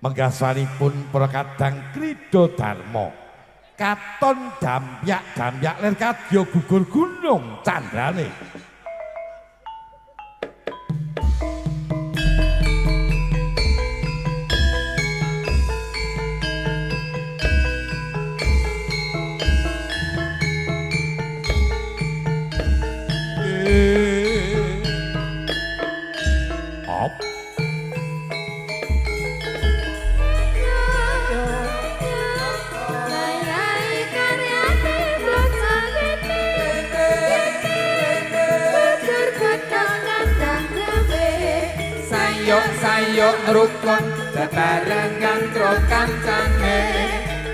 menggasanipun para kadang krida dharma katon dambyak lir kadya gugur gunung candrane. Sayok rukun bebarengan karo kancane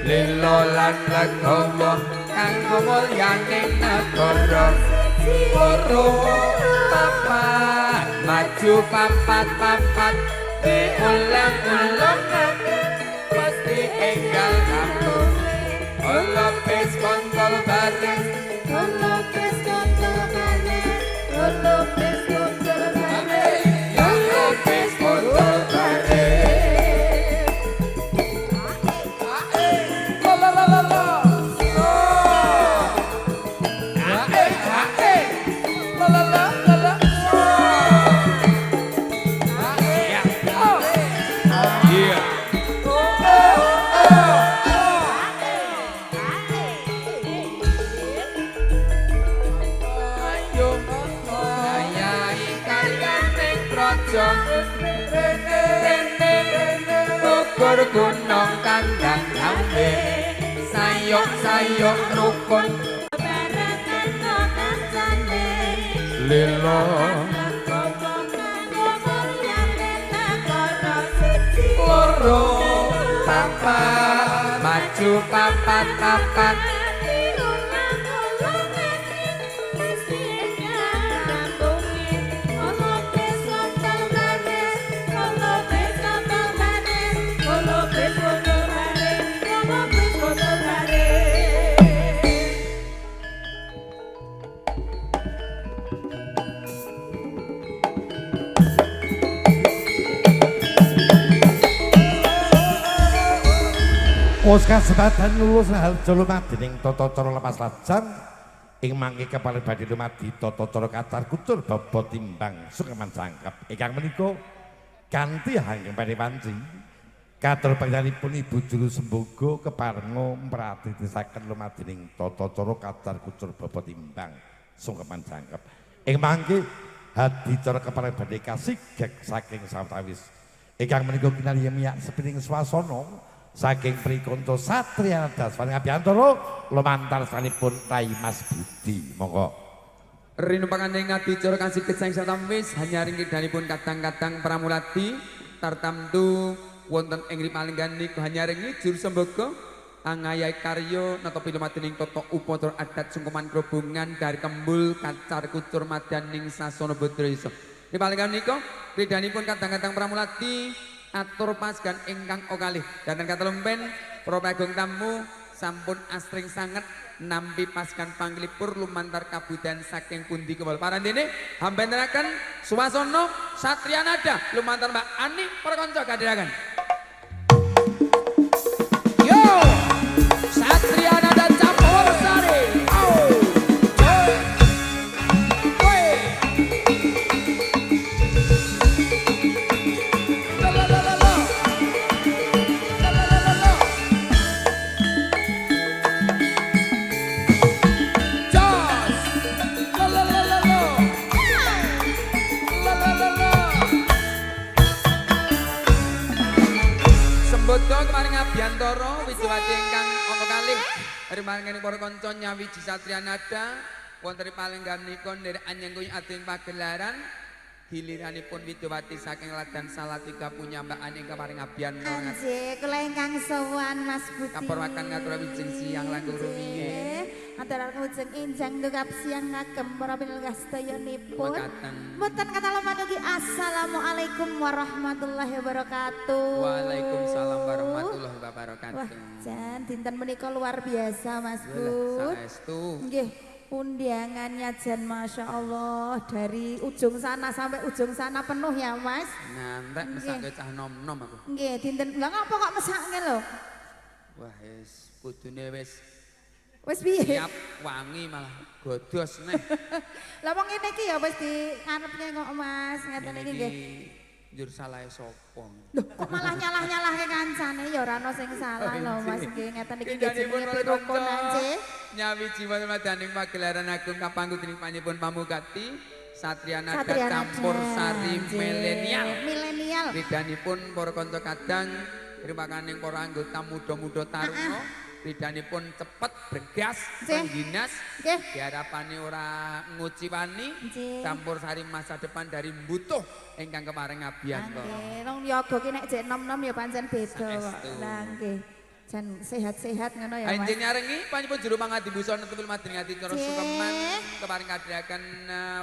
lilo lan legowo kanggo mulyaning negara loro papat maju papat diulang-ulang pasti enggal kamu olopes kontol bareng olopes kontol bareng olopes kontol bareng olopes kontol bareng gunung kandang rambe sayok rukun bebarengan karo kancane lilo loro papat maju papat Oscar sebadan lulus hal jolo madining tata cara lepas lajan ing mangke kepala badhe dumadi tata cara kacar kucur bobot timbang sukeman jangkep ingkang menika kanthi hanggeng badhe panci katur panjenenganipun Ibu Juru Sembogo keparenga mratitisaken lumadining tata cara kacar kucur bobot timbang sukeman jangkep ing mangke hadicara kepala badhe kasigek saking sawetawis ingkang menika kinarya miyak sepiring swasana saking Prikonto Satria Daswani Abiyantara lumantar sanipun Rai Mas Budi monggo rinu pangandheng adicara kasih gesang sawetawis hanya ringkih danipun kadang-kadang pramulati tartamtu wonten ing ripalingganing hanya ringi Juru Sembogo angayai karya nata pilumatining tata upacara adat sungkeman grobongan dari kembul kacar kucur madaning sasana Badrayasa ripalinggan nika ridhanipun kadang-kadang pramulati atur pasgan ingkang kalih dhateng katempen para pagong tamu sampun asring sanget nampi pasgan panglipur lumantar kabudayan saking pundi kewal parandene hambenteraken swasana Satria Nada lumantar Mbak Ani para kanca kadhiraken yo Satria Nada campur sari kemaring Abiyantara Wijiwati ingkang angka kalih rimaring para kanca nyawiji Satria Nada wonten palenggan nika nderek anyengkuy ading pagelaran giliranipun Wijiwati saking Ladan Salatiga punyambaan ingkang paring Abiyantara nggih kula ingkang sowan Mas Budi kapuraken ngatur wijing siang langkung rumiyin aturaken wijing enjang ndukap siang ngagem para pinulungan sedayanipun mboten kata lumanugi assalamualaikum warahmatullahi wabarakatuh. Waalaikumsalam warahmatullahi wabarakatuh. Wah jan dinten menika luar biasa Mas Bud saestu nggih Undiangannya Jan Masya Allah dari ujung sana sampai ujung sana penuh ya Mas. Ngantek mesake cah nom-nom aku. Nggih, dinten lah ngapa kok mesake lho? Wah, wis kudune wis Wis piye? siap wangi malah godos neh. Lah wong ngene iki ya wis di ngarepke kok Mas, ngeten iki nggih. Njur salahe sapa? Loh, kok malah nyalah-nyalahke kancane ya ora ono sing salah lho Mas nggih ngeten iki nggih jenenge pirukun nggih. Nyawiji wonten madaning pagelaran agung kapanggung dening panjenengan pamugati Satria Nada Satria Nada, Campur Sari nggih. Milenial. Milenial. Ridanipun para kanca kadang rimakaning para anggota muda-muda taruna ridanipun cepet bergas Nggih. pengginas Nggih. diharapane ora nguciwani Nggih. campur sari masa depan dari mbutuh ingkang keparing abiyanto. Nggih, wong yoga ki nek jek nom-nom ya pancen beda kok. Saestu. Lah nggih. Jan sehat-sehat ngono ya Mas. Anjen nyarengi panjenengan juru pangadi busana tepil madring ati cara Nggih. sukeman keparing kadhaken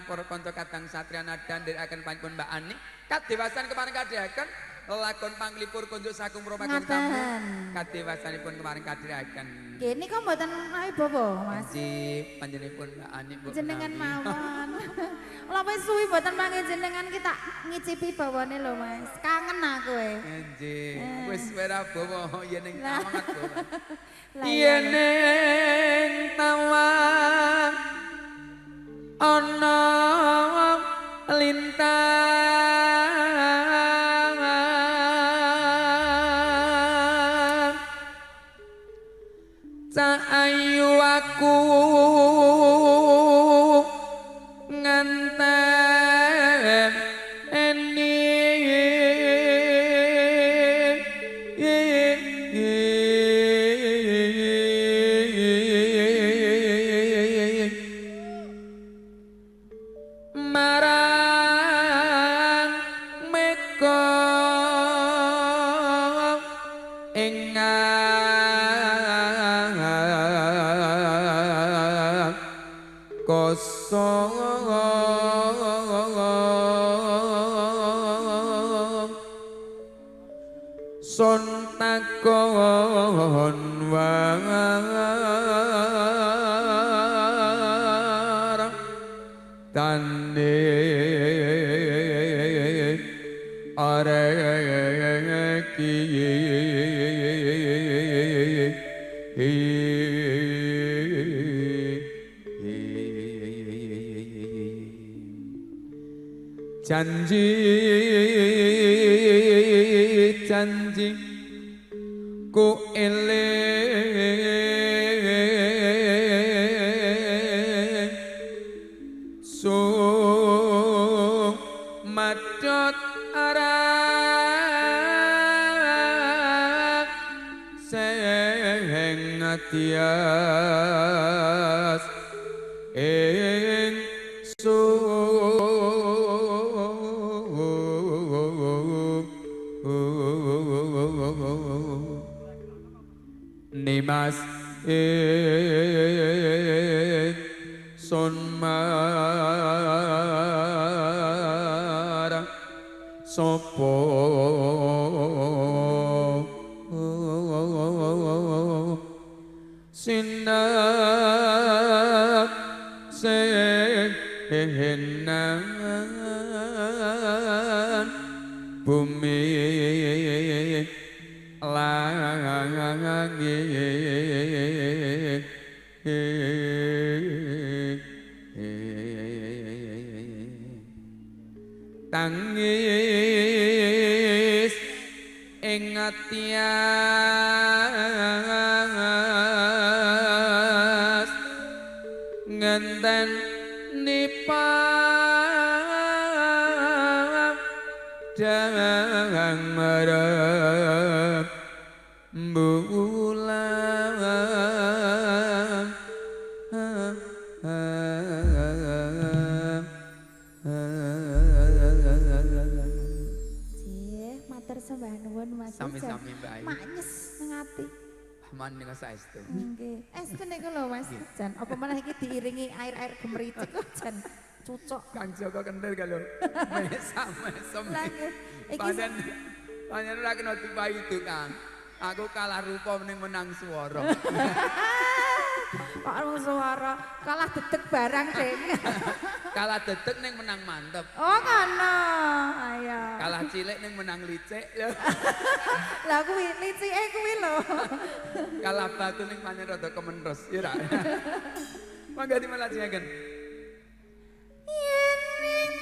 para kanca kadang Satria Nada ndherekaken panjenengan Mbak Ani kadewasan keparing kadhaken lelakon panglipur kunjuk sagung propagung tamu Ngaten. kadewasanipun keparing kadhaken. Nggih nika mboten wibowo Mas. Nggih panjenenganipun Mbak Ani Bu Jenengan menawi. mawon. Lah wis suwi mboten panggih jenengan kita ngicipi bawane lho Mas. Kangen aku Nggih wis ora bawa yen ning Lah. tawangat bawa. Lah Yen ning tawang ana lintang cak ayu aku nganten marang meko engang kosong son takon war tane areki janji janji ku eling madot arah seng atias ing Nimas son marang sopo sinak sehenan bumi langit tangis ing atias ngenten nipah dang marep bulan Jih, matur sembah nuwun Mas. Sami-sami, Mbak Ayu. Maknyes nang ati. aman dengan saestu. Nggih. Estu niku lho Mas. Jan apa meneh iki diiringi air-air gemericik kok jan cucok. Kang Joko kendel kalau mesam-mesem. Lah nggih. Iki Panen ora kena tupai itu Kang. Aku kalah rupa mending menang swara. Kok suara kalah dedeg barang deng. Kalah dedek ning menang mantep. Oh ngono. Ayo. Kalah cilik ning menang licik. Lah kuwi licike kuwi lho. Kalah batu ning panen rada kemenros, ya ra. Mangga dimalajengaken. Yen ning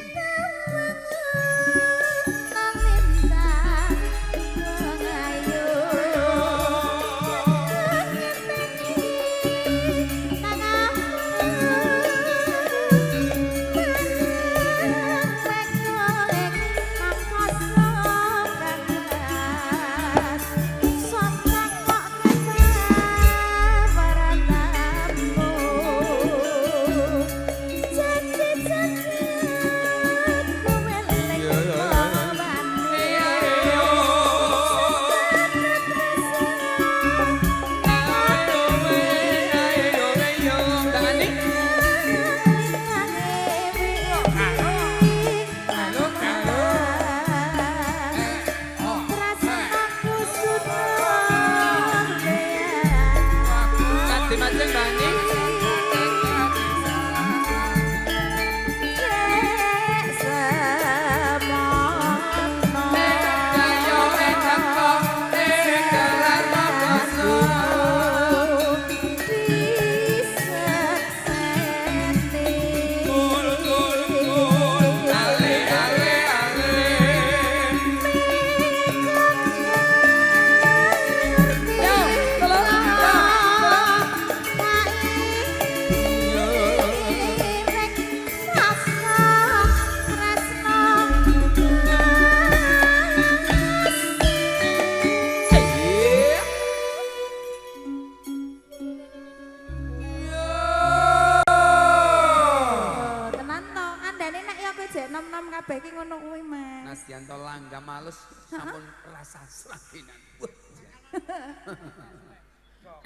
Yanto langga males sampun rasa slaginan.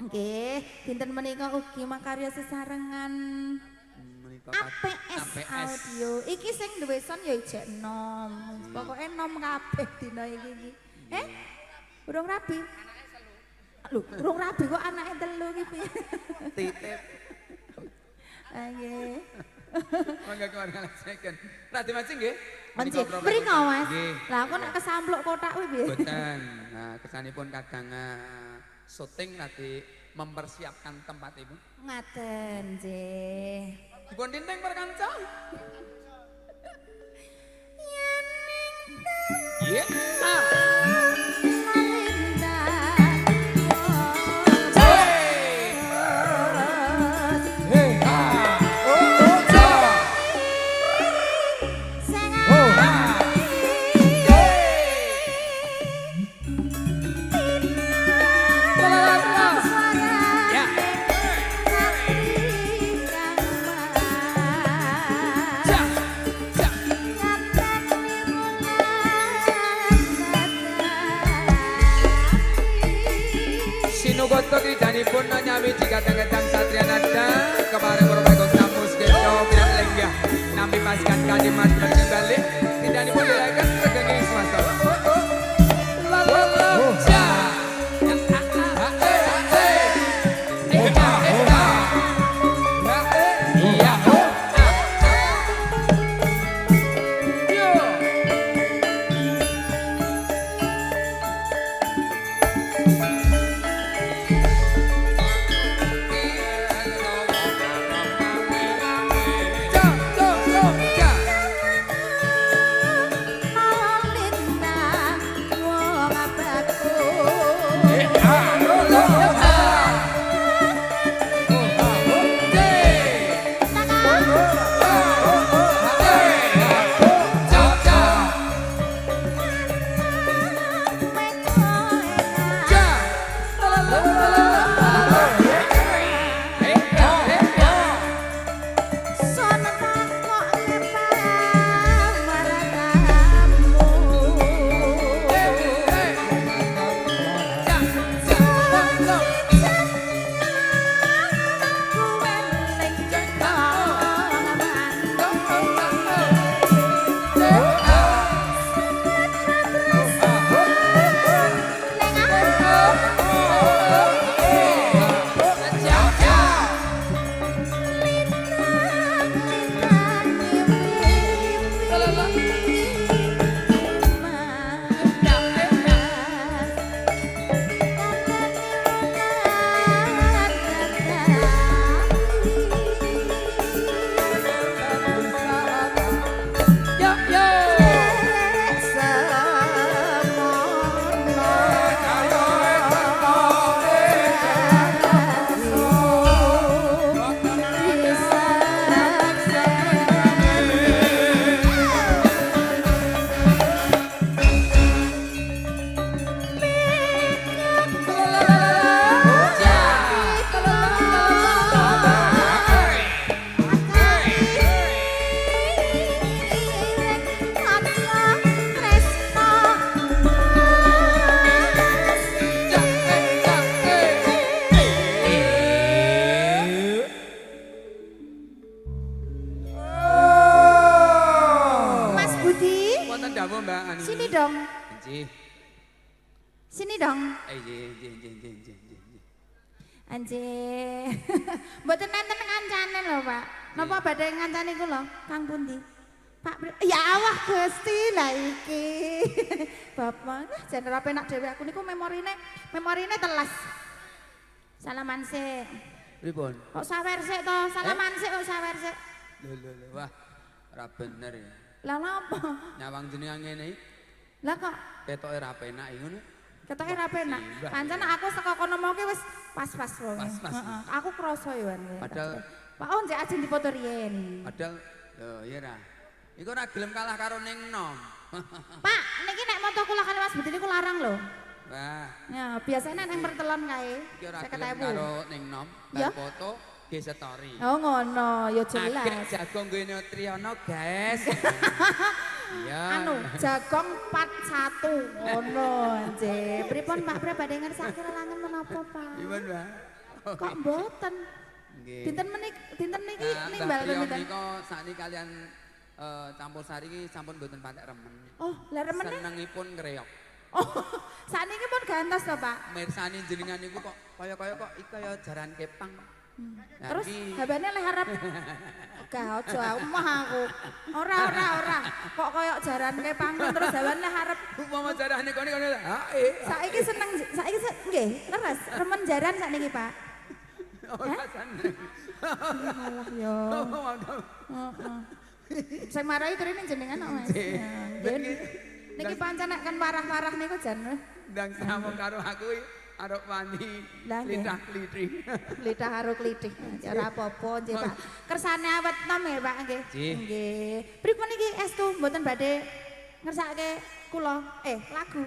Nggih, dinten menika ugi makarya sesarengan APS Audio. Iki sing duwe son ya ijek nom. Pokoke nom kabeh dina iki. Urung rabi. Lho, urung rabi kok anake telu iki piye? Titip. Nggih. Mangga keluarga lajengaken. Radi mancing nggih. Mancing. Mriko Mas. Lah kok nek kesampluk kotak kuwi piye? Boten. Nah, kesanipun kadang syuting radi mempersiapkan tempat ibu. Ngaten, nggih. Dipun dinding perkanca. Yen ning Iya. Sinugoto krijanipun nyawiji kadang-kadang satria nada kepareng para pagong tamu sekedo tidak lenggah nami pasukan kalimat berkembali krijanipun dilaikan regenging swasta. Nggih. Anjir. Mboten nenten kancane lho, Pak. Napa badhe ngancani kula? Kang pundi? Pak ya Allah Gusti lah iki. Bapak jan ora penak dhewe aku niku memorine teles. Salaman sik. Pripun? Kok sawer sik to? Salaman sik kok sawer sik. Lho. Wah, ora bener ya. Lah napa? Nyawang jenengan ngene iki Lah kok ketoke ra penak iki ngono. ketoke ra penak. Pancen aku saka kono mau ki wis pas-pas wong. Pas-pas. Heeh. Aku krasa yo wan. Padahal Pak oh njek ajeng dipoto riyen. padahal ya ra. Iku ora gelem kalah karo ning nom. Pak, niki nek moto kula kali Mas Budi niku larang lho. Wah, Ya, biasanya neng pertelon kae. iki ora 50.000. gelem karo ning nom. Ya. Bar foto ge story. Oh ngono, ya Agek jelas. jago ngene Triyono, guys. Ya. Anu, jagong 41 ngono nje. Pripun Pak Pre badhe ngersake lelangan menapa, Pak? Gimana, Mbak? Kok mboten? Nggih. Dinten niki Nah, Mbak nimbal Priyo pinten? nika sakniki kalian campur sari iki sampun mboten patek remen. Oh, lah remene. Senengipun ngreok. Oh, sakniki pun gantos to, Pak. Mirsani jenengan niku kok kaya-kaya kok iki kaya jaran kepang. Nah, Terus iki- habane le harap gak ojo omah aku. Ora. Kok koyo jaran ke panggung terus habane harap Umpama jarane kene saiki seneng saiki nggih, leres remen jaran sakniki, Pak. ora seneng. Alah yo. Heeh. Sing marai trene jenengan kok, Mas. Ya, nggih. Niki pancen nek kan parah-parah niku jan Ndang sama karo aku arep wani Lah, nggih. lidah-lidih. lidah karo klithik. Ora apa-apa nggih, Pak. Kersane awet nom ya, Pak nggih. Nggih. Nggih. Pripun iki estu mboten badhe ngersake kula lagu.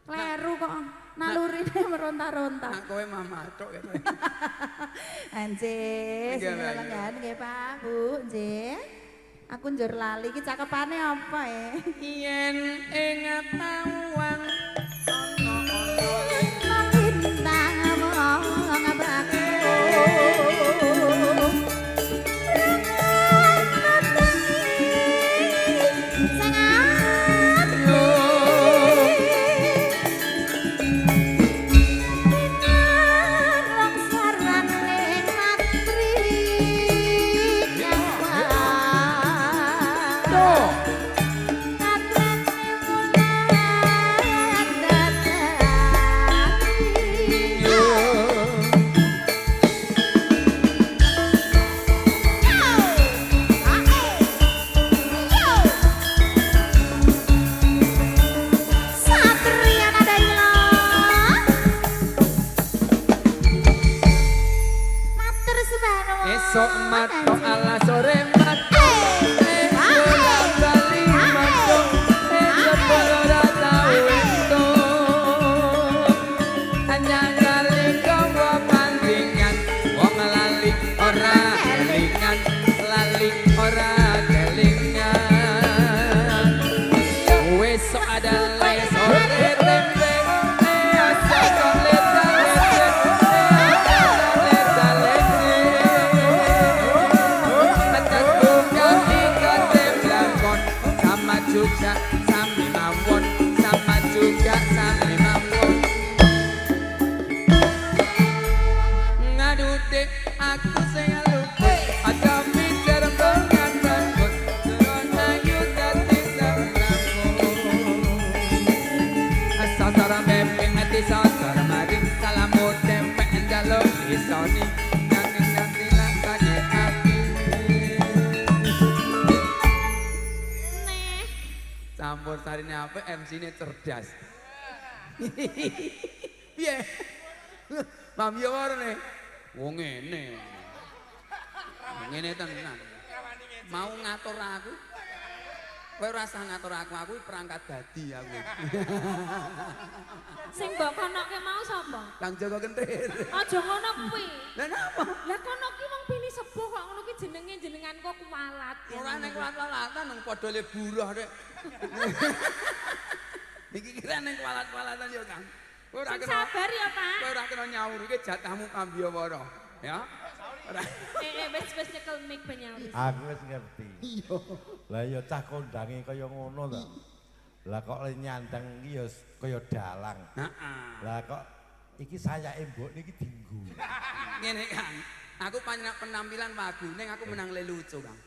Kleru kok nalurine meronta-ronta. Nak kowe mah matuk ya. Anjir, Nggih, sing Mbak. lengan nggih, Pak, Bu, nggih. Aku njur lali iki cakepane apa Yen ing pawang Bintang wong baku. esok mato ala sore mato bali mato separa tau ento hanya kali kau bandingan wong lali ora kelingan lali ora kelingan esok adalah sore tempe juga sami mawon sama juga sami mawon ngadu dek aku selalu ada mikir pengen bangun terus ayu dati samrangku asal bebe ati sasar mari salamu tempe ndalo isoni nanti lakane ati campur sarine apa MC-ne cerdas. Piye? Mam yo warne. Wong ngene. Ngene tenan. Mau ngatur aku. Kowe ora usah ngatur aku perangkat dadi aku. Sing mbok konoke mau sapa? Kang Joko Kentir. Aja ngono kuwi. Lah napa? Lah kono ki wong pini sepuh kok ngono ki jenengan kok kualat. Ora ning kualat-kualatan nang padha le buruh rek. Iki kira ning kualat-kualatan yo, Kang. Kowe ora Sing kena sabar ya, Pak. kowe ora kena nyaur iki jatahmu Kambiawara, ya. Ora. Wis nyekel mic penyaur. Aku wis ngerti. Lah ya cah kondange kaya ngono ta. Lah kok le nyandang iki ya kaya dalang. Heeh. Lah kok iki sayake mbok niki dinggo. Ngene Kang. Aku penampilan wagu ning aku menang le lucu, Kang.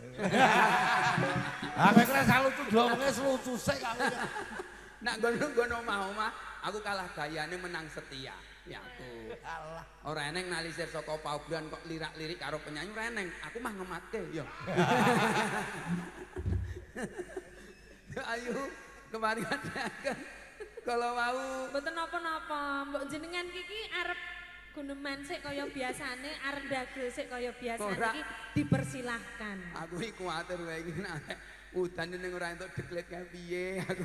Ah kowe kira salucu diomongke lucu sik Kang. Nak ngono omah-omah, aku kalah gayane menang setia. Ya aku. Allah. Ora eneng nalisir saka paugeran kok lirak-lirik karo penyanyi ora eneng. Aku mah ngematke ya. Ayo kemarin akan kalau mau Mboten napa-napa, mbok jenengan iki arep guneman sik kaya biasane, arep ndagel sik kaya biasane Ora. iki dipersilahkan. aku iki kuwatir wae iki nek udan ning ora entuk deklet kae piye aku.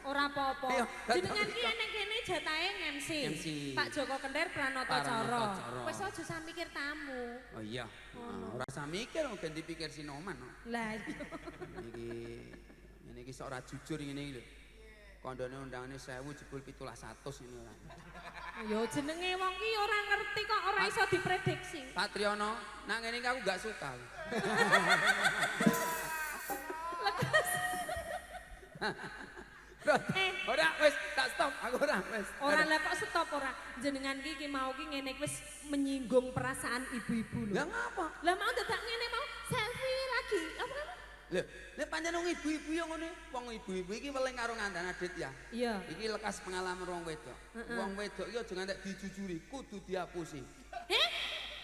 Ora apa-apa. Ayo, Jenengan ki ning kene jatahe MC. MC. Pak Joko Kender Pranata Cara. Pranata. Wis aja usah mikir tamu. Oh iya. Ora usah mikir kok dipikir Sinoman. Lah iya. Iki ngene iki sok ora jujur ngene iki lho. Kondone undangane 1000 jebul 1700 ini ora. Yo jenenge wong ki ora ngerti kok ora iso diprediksi. Patriono, nak ngene iki aku gak suka. Ora wis tak stop, aku ora wis. Ora lah kok stop ora. Jenengan ki mau ki ngene wis menyinggung perasaan ibu-ibu lho. Lah ngapa? Lah mau dadak ngene mau selfie lagi. Apa? Lho, nek pancen wong ibu-ibu yo ngene, wong ibu-ibu iki weling karo ngandang adit ya. Iya. Iki lekas pengalaman wong wedok. Wong wedok iki aja ngantek dijujuri, kudu diapusi.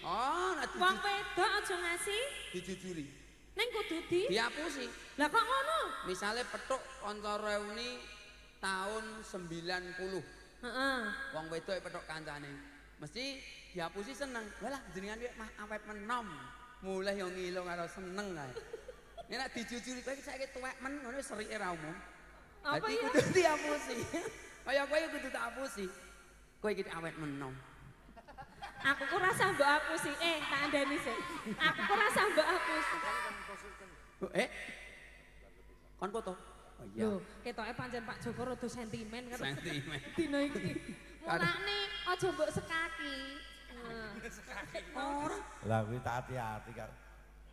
Oh, nek Wong wedok aja ngasih dijujuri, ning kudu di. diapusi. Lah kok ngono? Misale petuk kanca reuni tahun 90. Heeh. Wong wedok petuk kancane. Mesti diapusi seneng. Walah jenengan wek mah awet menom. Mulai yo ngilo karo seneng kae. Nek dijujuri kowe saiki tuwek men ngono wis serike ra umum. Apa Dadi ya? kudu diapusi. Kaya kowe kudu tak apusi. Kowe iki awet menom. Aku ku rasa mbok apusi. Tak andani sik. Aku ku rasa mbok apusi. Kon foto. Oh iya. Lho, ketoke pancen Pak Joko rada sentimen karo Sentimen. dina iki. Mulane aja mbok sekaki. Ora. Lah kuwi tak hati-hati karo.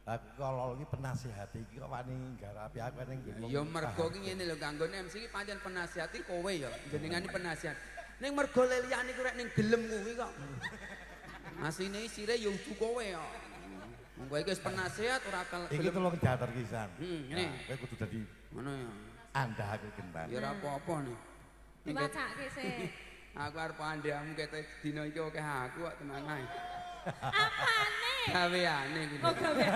Aku kalau iki penasihati iki kok wani garapi aku ning nggon. Ya mergo ki ngene lho kanggone MC iki pancen penasihati kowe ya. Jenengan iki penasihat. Ning mergo leliyane ku rek ning gelem kuwi kok. Asline sire ya udu kowe ya. Wong kowe iki wis penasihat ora Iki gelem. tulung jater pisan. Ngene. Kowe kudu dadi Ngono ya. andahaku gentan. Ya ora apa-apa nih. Diwacake sik. Aku arep andamu ketek dina iki akeh aku kok tenan ae. Apane? Gaweane iki. Oh gawe.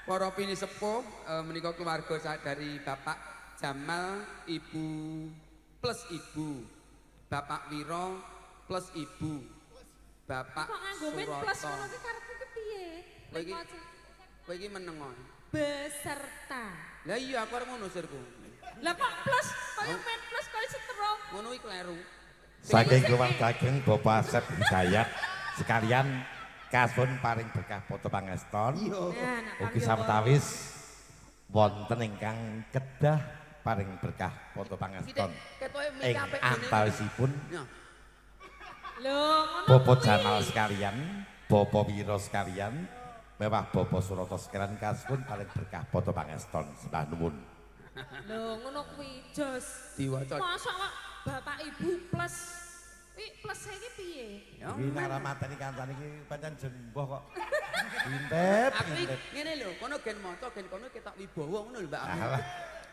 Para pini sepuh menika keluarga dari Bapak Jamal, Ibu plus Ibu. Bapak Wiro plus Ibu. Bapak Kok nganggo min plus Suroto. ngono ki karepku ki piye? Kowe iki kowe iki meneng kok. Beserta. Lah iya aku arep ngono sirku. Lah kok plus kaya min plus kaya setrum. Ngono iki kleru. Saking keluarga ageng Bapak Asep Hidayat sekalian kasun paring berkah foto pangeston. Nah, nak Ugi panggil sawetawis wonten ingkang kedah paring berkah foto pangeston. Ketoke Ing miki apik antawisipun Ya. Lho, ngono Bapak kuwi. Jamal sekalian, Bapak Wiro sekalian, mewah Bapak Suroto sekalian kasun paring berkah foto pangeston. Sembah nuwun. Lho, ngono kuwi jos. Diwaca. Masa kok Bapak Ibu plus plus iki piye? Ya. Iki nara mateni kancane iki pancen jemboh kok. Intep, Aku iki intep. ngene lho, kono gen maca gen kono ketok wibawa ngono lho Mbak Ami. Alah,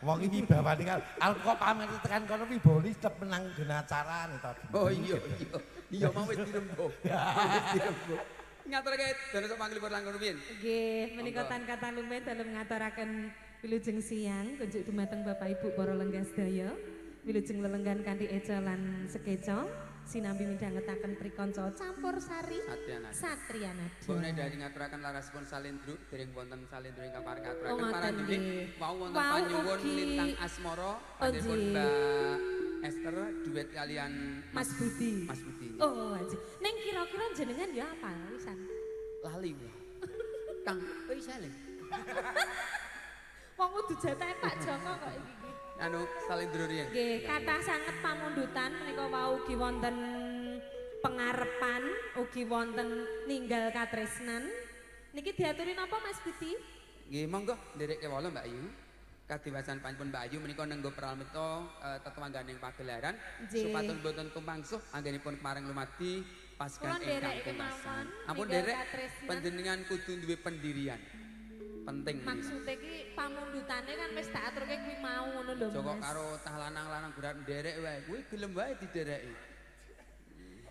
wong iki bawani kan kok pamer tekan kono Wiboli tetep menang dina acara to. Oh iya iya. Iya mau wis dirembuk. Wis dirembuk. Ngaturke dados panglipur langkung rumiyin. Nggih, menika tan kata lumen dalem ngaturaken wilujeng siang kunjuk dumateng Bapak Ibu para lenggah sedaya. Wilujeng lelenggan kanthi eca lan sekeca sinambi midhangetaken prikanca campur sari Satriyanadi. Satriyanadi. Bone dari ngaturaken larasipun salendro dereng wonten salendro ingkang pareng Oh, ngaturaken ngoten paranjene nggih. wau wonten Wau panyuwun ugi- lintang asmara Oh, panjenengan nggih. Mbak Esther duet kalian Mas Budi. Mas Budi. Oh, aja. Ning kira-kira jenengan ya apal wisan? Lali kuwi. Kang, kowe isa le? Wong kudu jatahe Pak Joko kok iki. Anu salendro riyen. Nggih, kathah sanget pamundutan menika wau ugi wonten pengarepan, ugi wonten ninggal katresnan. Niki diaturi napa Mas Budi? Nggih, monggo nderekke wala Mbak Ayu. kadiwasan panjenengan Mbak Ayu menika nenggo pramila tetewangganing pagelaran Nggih. supatun boten tumangsuh anggenipun kemarin lumadi pasukan Kula ingkang nderek pungkasan. kemawon, Ampun ninggal derek katresnan. panjenengan kudu duwe pendirian. Penting iki. Maksudnya ki pamundutane kan wis tak aturke kuwi mau ngono lho Joko Mas. karo tah lanang-lanang gurat nderek wae kuwi gelem wae didereki.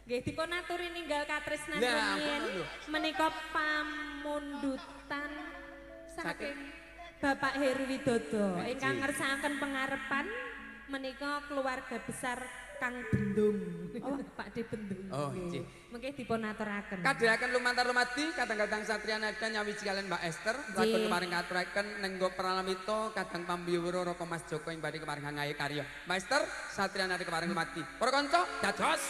Nggih dipun aturi ninggal katresnan Lah, rumiyin ampun lho. menika pamundutan saking Bapak Heru Widodo ingkang ngersakaken pangarepan menika keluarga besar Kang Bendung. Oh, Pak De Bendung. Oh, Nggih. nggih. Mengke dipun aturaken. Kadhaken lumantar lumadi kadang-kadang Satria Nada nyawiji kalian Mbak Esther lakon Nggih. kemarin ngaturaken nenggo pralamita kadang pambiwara Raka Mas Joko ing badhe kemarin ngaye karya. Mbak Esther Satria Nada kemarin lumadi. Para kanca dados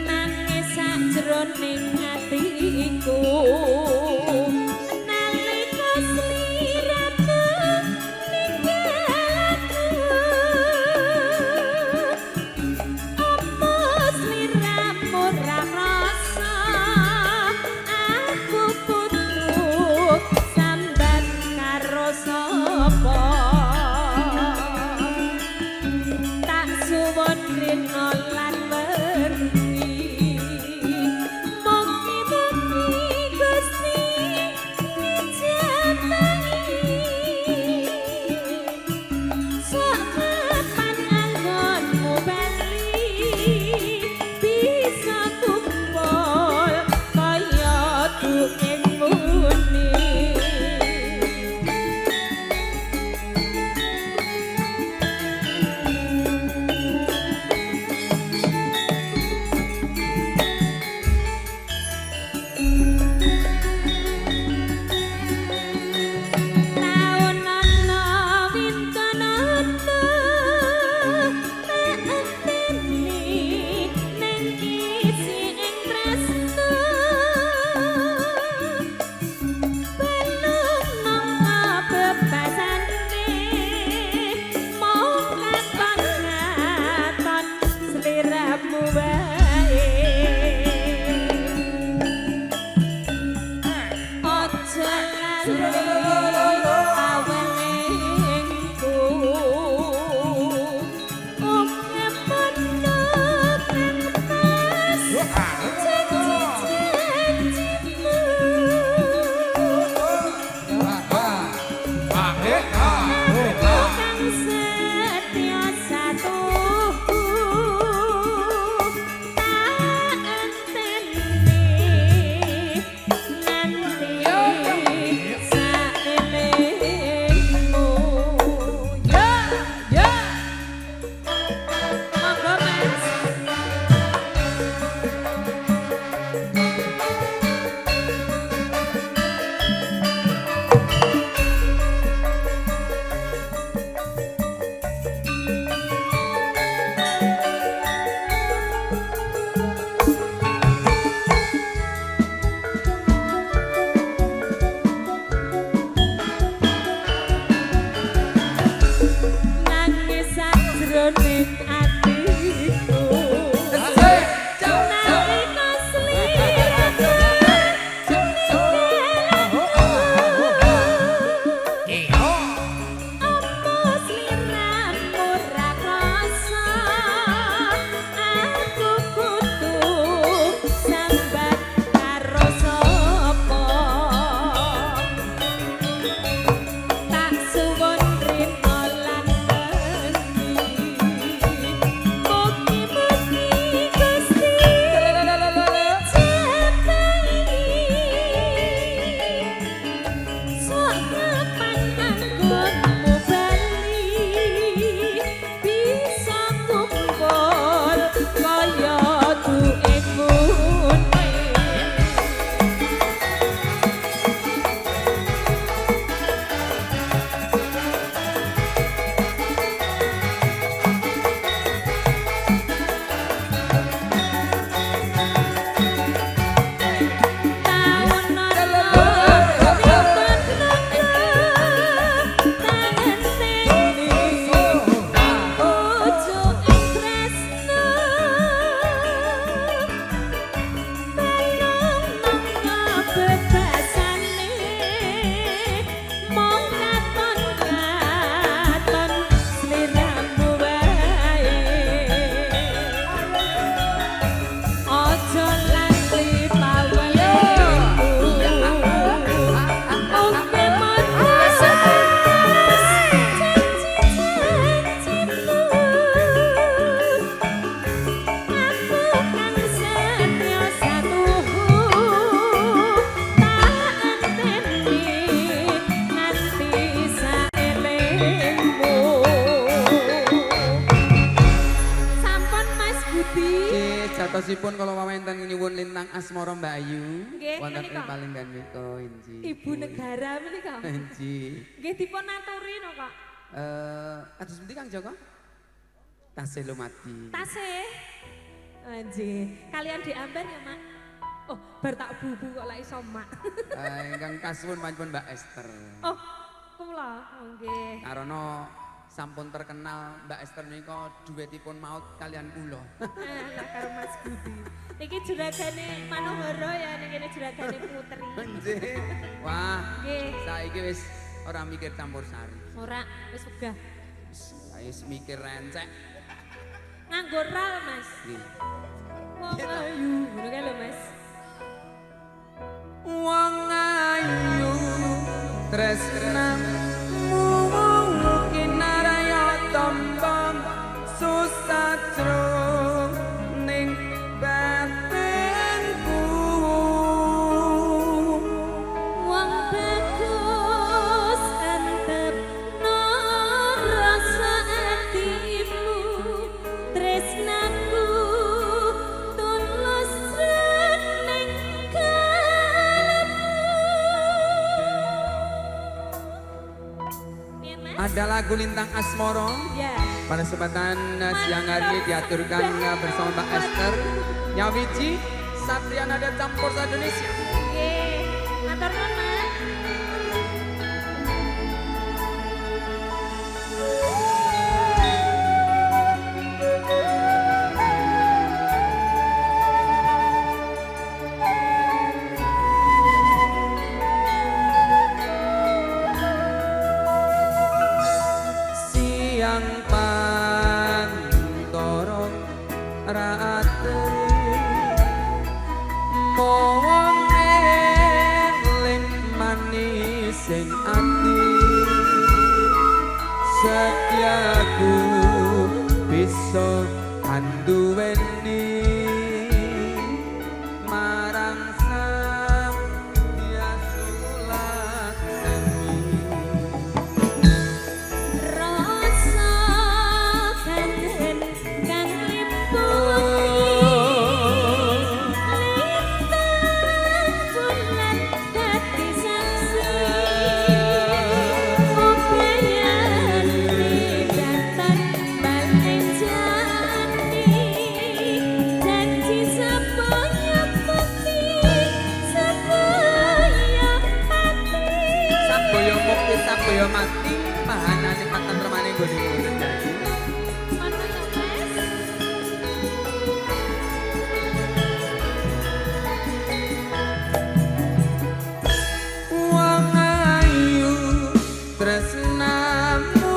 nangis sajroning atiku nalika sliramu ninggalku apa sliramu ra rasa aku kudu sambat karo sapa tak suwun rino lan werni mugi-mugi Gusti suwun kala wawenten nyuwun lintang asmara Mbak Ayu. Nggih, Wonten menika. ing Palenggan menika inji. Ibu negara menika. Inji. Nggih dipun aturi no kok. Kados pundi Kang Joko? Tasih lumadi. Tasih. Anjir, kalian diamben ya, Mak? Oh, bar tak bubu kok lak iso, Mak. Ingkang kasuwun panjenengan Mbak Esther. Oh, kula. Oh, nggih. Karena sampun terkenal Mbak Esther nika duetipun maut kalian kula. Lah karo Mas Budi. Iki juragane Manohara ya ning kene juragane Putri. Nggih. Wah, Nggih. saiki wis ora mikir campur sari. Ora wis wegah. Wis mikir rencek. Nganggo ral, Mas. Nggih. Wong ayu, ngono kae lho, Mas. Wong ayu tresnamu kinaraya tombong susah ning batinku. Wong bagus antep no rasa atimu tresnaku tulus ning kalbu. Ada lagu Lintang Asmoro. Ya. Pada kesempatan siang hari ini diaturkan bersama Mbak Esther Nyawiji Satria Nada Campur Indonesia. Nggih, matur nuwun, Mas. Siang pantoro rateri mowong eling manis sing ati setiaku bisa anduweni marang sang yasulat Rasa kangen kang lintang bulan dadi saksi obeyan datang balik jati janji semuanya putih semuanya hati Saboyo mukti saboyo mati mahanane patentremane nggone janji. Mana ya, Mas? Wong ayu tresnamu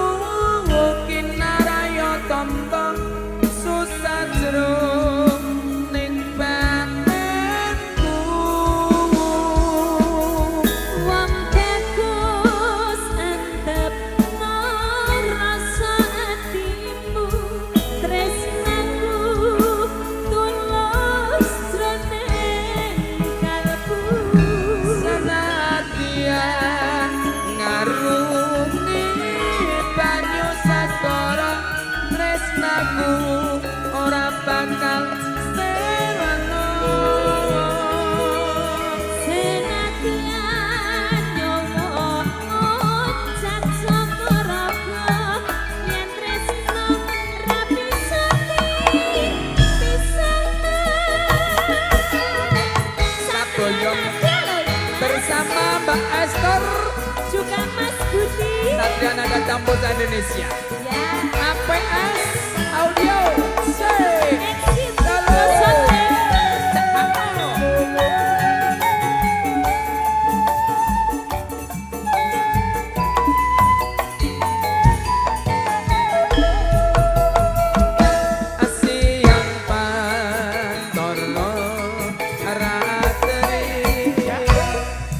kinaraya tombong susah jero ning batinku. Wong bagus antep no rasa atimu tresnaku tulus jroning kalbu Senadyan ngarungi banyu sakara tresnaku ora bakal serana. senadyan nyowo ojat saka raga yen tresno ra bisa Saboyo bersama Mbak Esther juga Mas Budi Satria Nada Campur Indonesia. ya APS Audio exit Halo. Siang pantorno rateri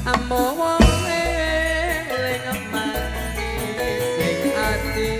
amowong eling manis sing ati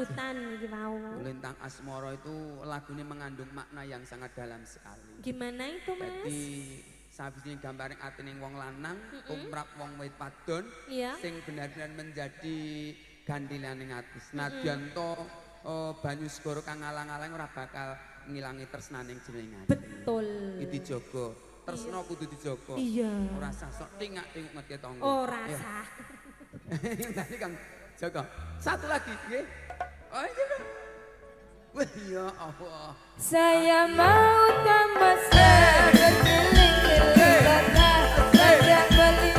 dangdutan iki mau. Lintang Asmara itu lagunya mengandung makna yang sangat dalam sekali. Gimana itu, Mas? Jadi sabisin gambaring atining wong lanang, tumrap wong wit padon, Iya. sing benar-benar menjadi gandilaning ati. Senadyan to banyu segara kang ngalang-alang ora bakal ngilangi tresnaning jeneng ati. Betul. Iki dijaga. Tresna kudu dijaga. Iya. Ora sah sok tingak-tinguk ngerti tangga. Ora Ya. sah. Tadi Kang Joko. Satu lagi, nggih. Oh, iya. Wah, ya Allah. Saya mau tamasya berkeliling-keliling kota, tidak melihat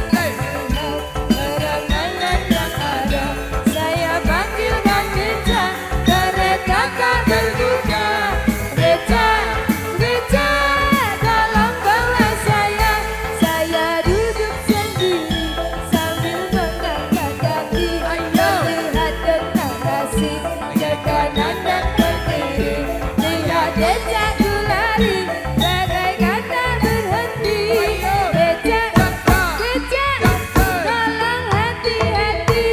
keramaian yang ada. Saya panggilkan beca, mereka kan berduka. Beca, beca, tolong bawa saya duduk sendiri sambil mengangkat kaki, melihat deklarasi ke kanan dan ke kiri. Lihat becaku lari, bagaikan tak berhenti. Beca, beca, tolong hati-hati.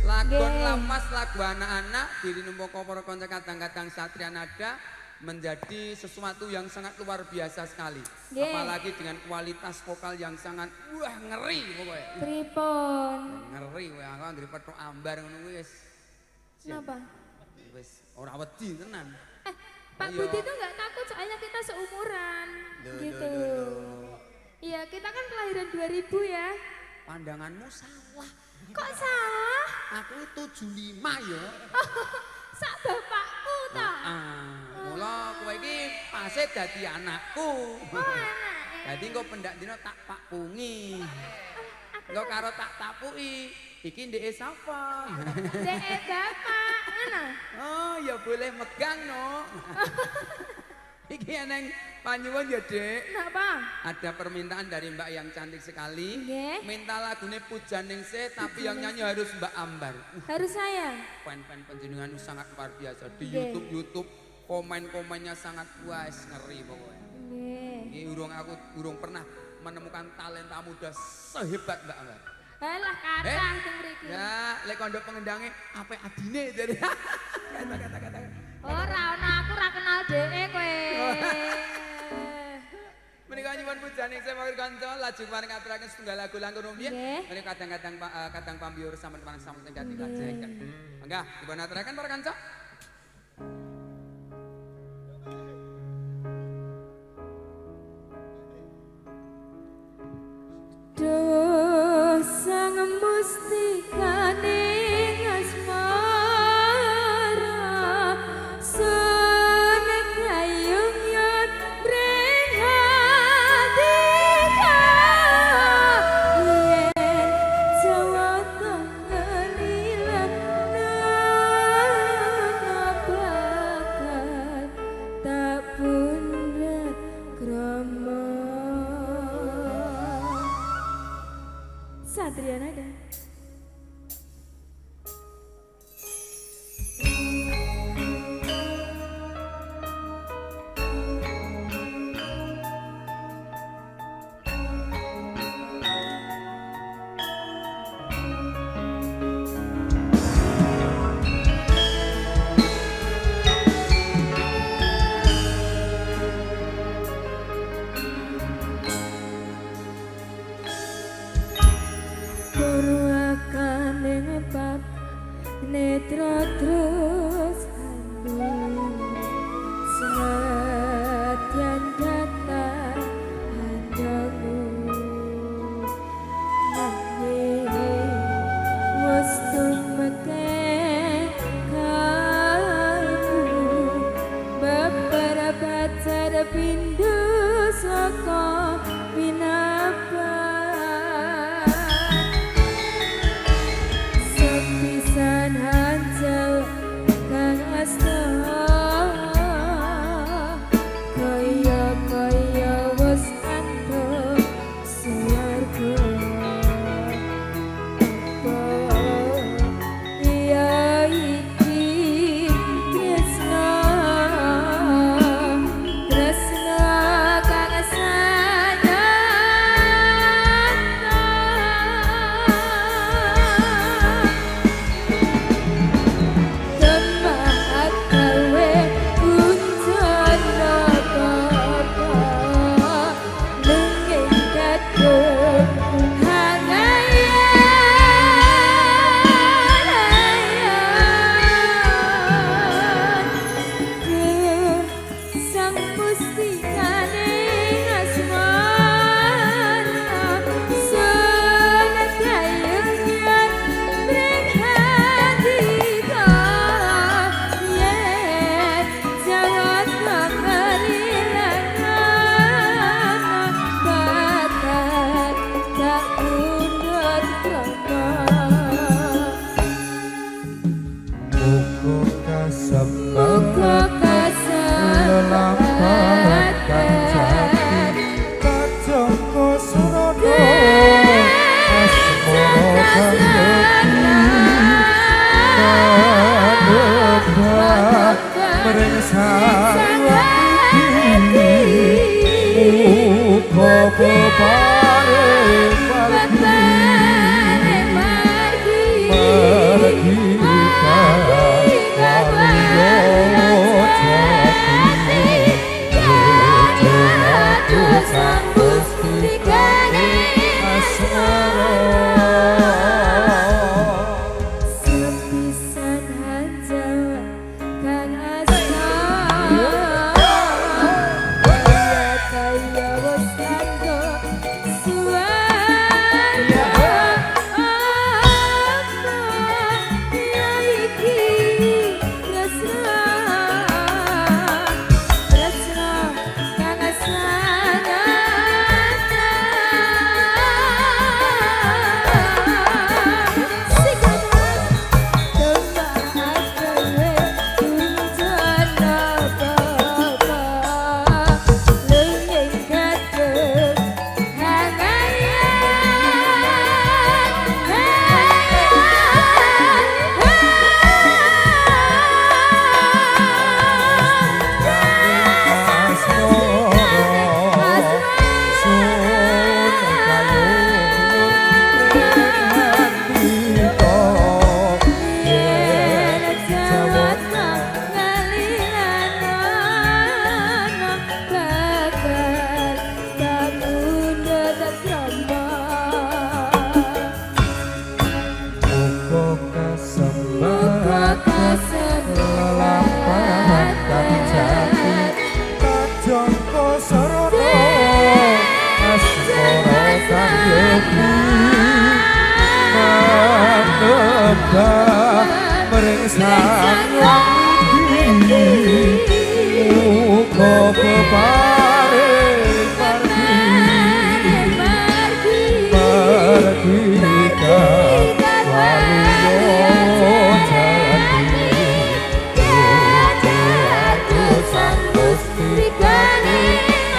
Lagon lamas lagu anak-anak diri numpoko para kanca kadang-kadang Satria Nada menjadi sesuatu yang sangat luar biasa sekali. Nggih. Apalagi dengan kualitas vokal yang sangat ngeri pokoknya. Pripun? Ngeri wae aku anggere petuk ambar ngono kuwi wis. Kenapa? Wis ora wedi tenan. Pak Ayo. Budi tuh nggak takut soalnya kita seumuran Loh, gitu. loh, loh. Iya kita kan kelahiran 2000 ya. Pandanganmu salah. Kok salah? Aku 75 ya. Sak bapakku ta. Mula kowe iki pase dadi anakku. Oh anake. Dadi engko pendak dina tak pakpungi. Engko karo tak tapuki. Iki ndeke sapa? Dek bapak, ngono. Oh, ya boleh megang no. Iki eneng panyuwun ya, Dek. Kenapa? Ada permintaan dari Mbak yang cantik sekali. Nggih. Minta lagune Pujaningsih tapi yang nyanyi harus Mbak Ambar. Harus saya. Fan-fan penjenengan itu sangat luar biasa di Nggih. YouTube komen-komennya sangat puas ngeri pokoknya. Nggih. Ini urung pernah menemukan talenta muda sehebat Mbak Ambar. Alah kadang teng mriki. Ya, lek kondo pengendangnya apa adine dari kata-kata. Ora ono aku ora kenal dheke kowe. Menika nyuwun pujane saya matur kanca laju paring aturaken setunggal lagu langkung rumiyin. Nggih. Menika kadang-kadang kadang pambiur sampeyan paring sampeyan ganti kajengan. Mangga dipun aturaken para kanca. Duh sang mustikaning asmara sun kayung yen mring hatiku yen Jawa Tengah bakal tak pundet krama Satria Nada. Purwakane ngebab netra terus handung senadyan datang handangmu nanging wis tumeke kalbu beberapa cara pindu saka pinapan sepisan hanjal kang asta kaya wis antuk swarga apa iya iki tresna tresna kang sadar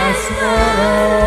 Asmara